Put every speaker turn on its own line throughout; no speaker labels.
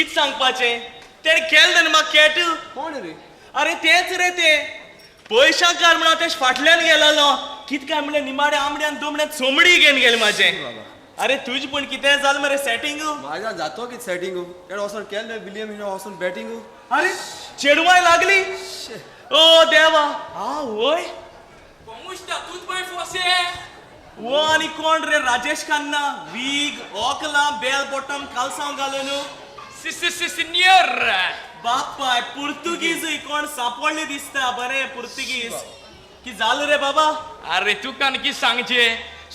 कित सांगपाचें तेणे केलें न्हू म्हाका कॅट
कोण रे
अरे तेच रे ते पयशांक काय म्हणून ते फाटल्यान गेलो कित काय म्हणलें निमाडे आमड्यान दुमड्यान चोमडी घेवन गेलें माझें अरे तुझ पण कितें जालें मरे सेटिंग
माझ्या जातो की सेटिंग एड वचून केलें विलियम वचून बॅटिंग
अरे चेडवाय लागली ओ देवा हा होय
तूच बाय फोसे
वो आनी कोण रे राजेश खन्ना वीग ओकला बेल बॉटम कालसांव घालून
सिनियर
बापाय पुर्तुगीज कोण सापडले दिसता बरे पुर्तुगीज की झालं रे बाबा
अरे तू कानकी सांगचे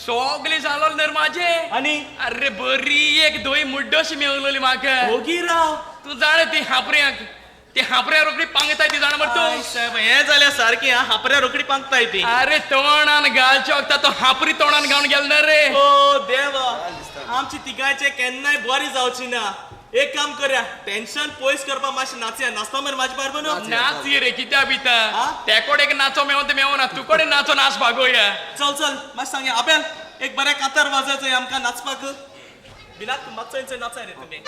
सगळे जालो नर माझे
आणि
अरे बरी एक दोय मुड्डोशी मेवलेली म्हाका
होगी राव
तू जाण ती हापऱ्या रोखडी पांगताय ती जाण मरतो
साहेब हे जाल्या सारखी हापऱ्या रोकडी पांगताय ती
अरे तोंडान घालचे वक्ता तो हापरी तोंडान घालून गेल ना रे
ओ देवा आमची तिगायचे केन्नाय बरी जावची ना एक काम करूया टेन्शन पयस करपा मातशें नाचया नाचता मरे म्हाजे बारबर न्हू
नाच रे कित्या बिता
हा?
ते कोडे नाचो मेवो ना तू कोडे नाचो नाच भागोया
चल मातशें सांगया आबेल एक बरें कातर वाजयचो आमकां नाचपाक बिनाक मातसो नाचाय रे तुमी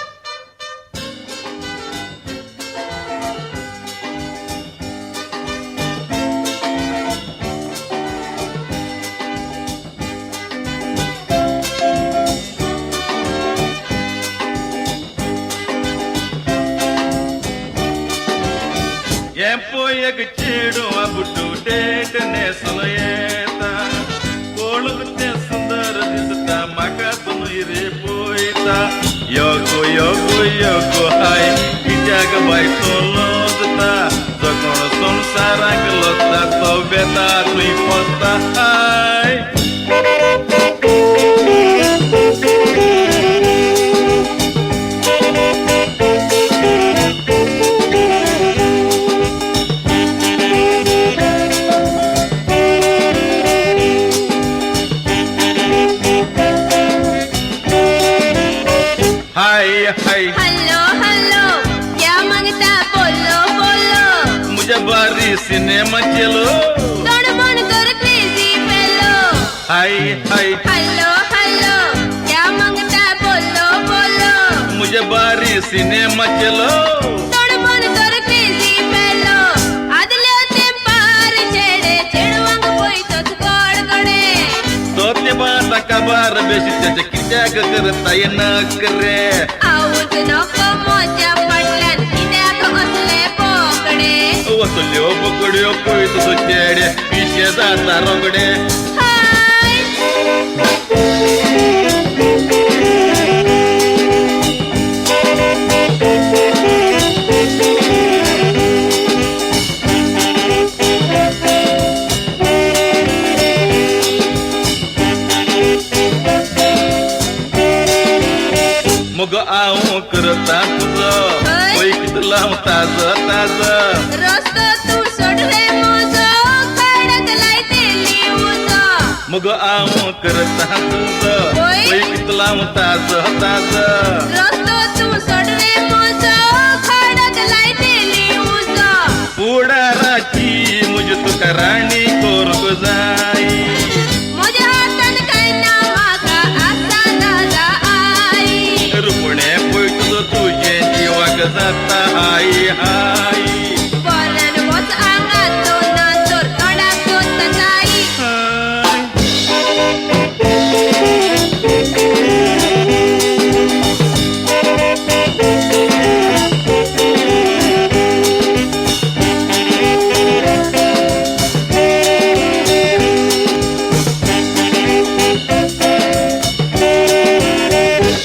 एक चेडू बुड्डू डेट नेसलो येता पळोवचे सुंदर दिसता म्हाका तुमी रे पळयता योगो योगो योगो हाय कित्याक बाय तो लोजता जो कोण संवसाराक लोजता तो बेता थंय पोसता हाय
हेलो हेलो क्या मांगता बोलो बोलो
मुझे बारी सिनेमा चलो
गड़बड़ कर crazy fellow
hi
hello hello क्या मांगता बोलो बोलो
मुझे बारी सिनेमा चलो
गड़बड़ कर क्रेजी फेलो आदले होते पार छेड़े छेड़वांग कोई तो गड़गड़े
तोते बाता कबार बेशी त्याच्या कित्याक करता येणार रे
आऊज नको मोच्या पडल्यान कित्याक असले पोकडे
वसल्यो पकड्यो पळय तुजो चेडे पिशे जाता रोगडे
हाय
मग आऊ करता तुझो पैकीत लाव ताज
रस्तो तू सोड रे मोजो खडक लायतेली उजो
मग आऊ करता तुझो पैकीत लाव ताज
रस्तो तू सोड रे मोजो खडक लायतेली उजो
पुढाराची मुझे तुका राणी कोरग जाई
माझ्या हातान काय ना माका आसा दादा आई
रुपणे पळय तुझो तुझे जीवाक जाता हाय हाय
पोरान वच आंगात दोन नाचोर तोंडाक दोन तसाई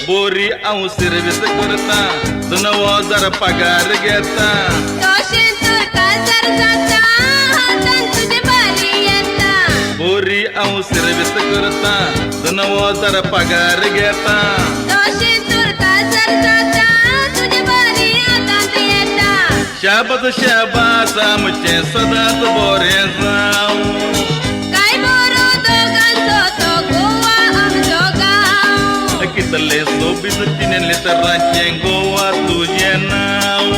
बोरी आऊ सर्विस करता 9,000 पगार घेता
तोशे तर काजार जाता हातान तुझे बारी येता
बोरी आऊ सर्विस करता 9,000 पगार घेता
तोशे तर काजार जाता तुझे बारी हातान येता
शाबास आमचे सदांच बरें जावं
काय बरो दोगांचो तो गोवा आमचो गांव
कितले सोबीत तिने लेतराचें गोवा तुझें नांव